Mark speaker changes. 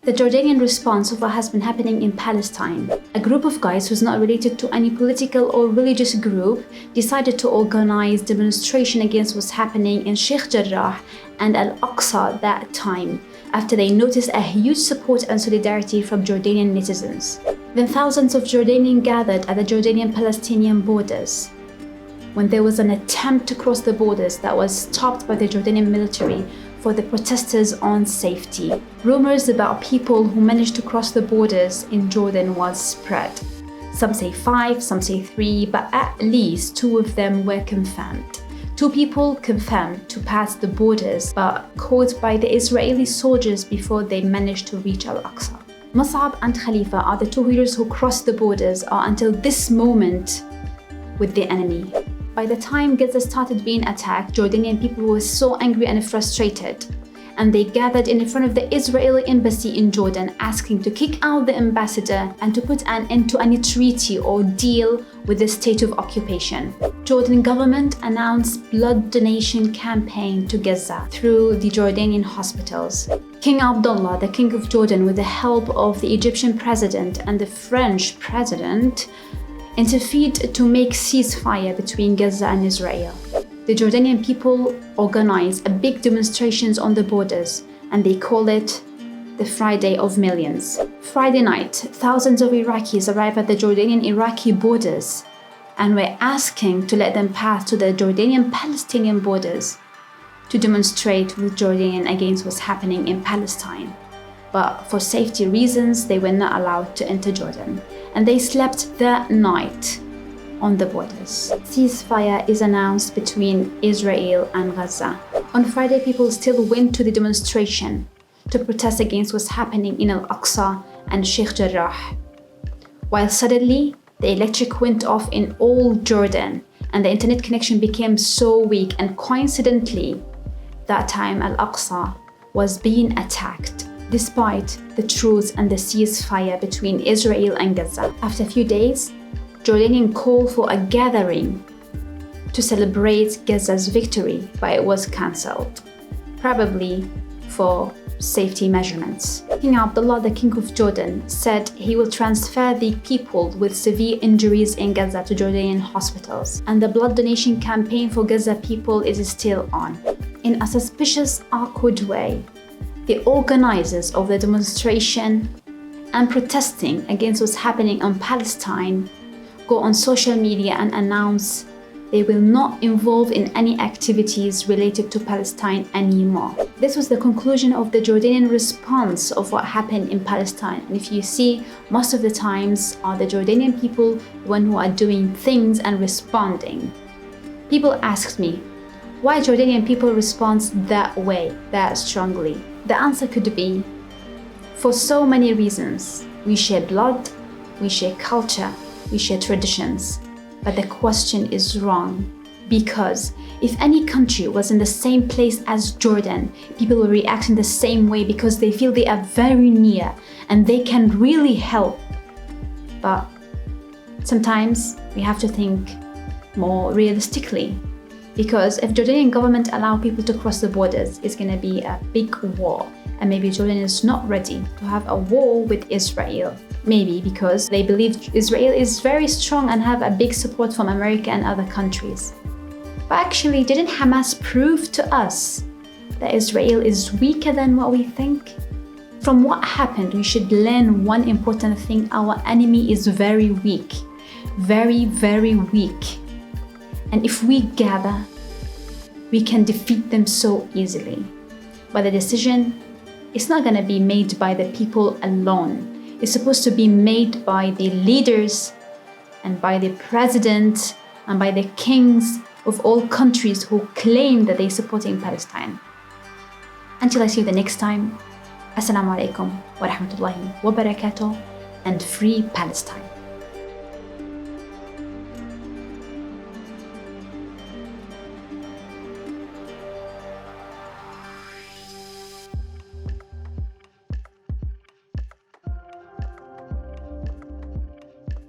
Speaker 1: The Jordanian response of what has been happening in Palestine. A group of guys who's not related to any political or religious group decided to organize demonstration against what's happening in Sheikh Jarrah and Al-Aqsa that time, after they noticed a huge support and solidarity from Jordanian netizens. Then thousands of Jordanians gathered at the Jordanian-Palestinian borders. When there was an attempt to cross the borders that was stopped by the Jordanian military for the protesters' own safety. Rumors about people who managed to cross the borders in Jordan was spread. Some say 5, some say 3, but at least 2 of them were confirmed. 2 people confirmed to pass the borders, but caught by the Israeli soldiers before they managed to reach Al-Aqsa. Mus'ab and Khalifa are the 2 heroes who crossed the borders until this moment with the enemy. By the time Gaza started being attacked, Jordanian people were so angry and frustrated, and they gathered in front of the Israeli embassy in Jordan, asking to kick out the ambassador and to put an end to any treaty or deal with the state of occupation. Jordan government announced blood donation campaign to Gaza through the Jordanian hospitals. King Abdullah, the King of Jordan, with the help of the Egyptian president and the French president, interfered to make ceasefire between Gaza and Israel. The Jordanian people organized a big demonstrations on the borders, and they call it the Friday of Millions. Friday night, thousands of Iraqis arrived at the Jordanian-Iraqi borders and were asking to let them pass to the Jordanian-Palestinian borders to demonstrate with Jordan against what's happening in Palestine. But for safety reasons, they were not allowed to enter Jordan, and they slept that night on the borders. Ceasefire is announced between Israel and Gaza. On Friday, people still went to the demonstration to protest against what's happening in Al-Aqsa and Sheikh Jarrah. While suddenly, the electric went off in all Jordan, and the internet connection became so weak, and coincidentally, that time Al-Aqsa was being attacked, despite the truce and the ceasefire between Israel and Gaza. After a few days, Jordanians called for a gathering to celebrate Gaza's victory, but it was cancelled, probably for safety measurements. King Abdullah, the King of Jordan, said he will transfer the people with severe injuries in Gaza to Jordanian hospitals, and the blood donation campaign for Gaza people is still on. In a suspicious, awkward way, the organizers of the demonstration and protesting against what's happening in Palestine go on social media and announce they will not involve in any activities related to Palestine anymore. This was the conclusion of the Jordanian response of what happened in Palestine. And if you see, most of the times are the Jordanian people the one who are doing things and responding. People asked me, why Jordanian people respond that way, that strongly? The answer could be, for so many reasons. We share blood, we share culture, we share traditions. But the question is wrong, because if any country was in the same place as Jordan, people will react in the same way because they feel they are very near and they can really help. But sometimes we have to think more realistically, because if Jordanian government allow people to cross the borders, it's going to be a big war, and maybe Jordan is not ready to have a war with Israel. Maybe because they believe Israel is very strong and have a big support from America and other countries. But actually, didn't Hamas prove to us that Israel is weaker than what we think? From what happened, we should learn one important thing: our enemy is very weak, very, very weak. And if we gather, we can defeat them so easily. But the decision is not going to be made by the people alone. It's supposed to be made by the leaders and by the president and by the kings of all countries who claim that they're supporting Palestine. Until I see you the next time, Assalamu alaikum wa rahmatullahi wa barakatuh, and free Palestine.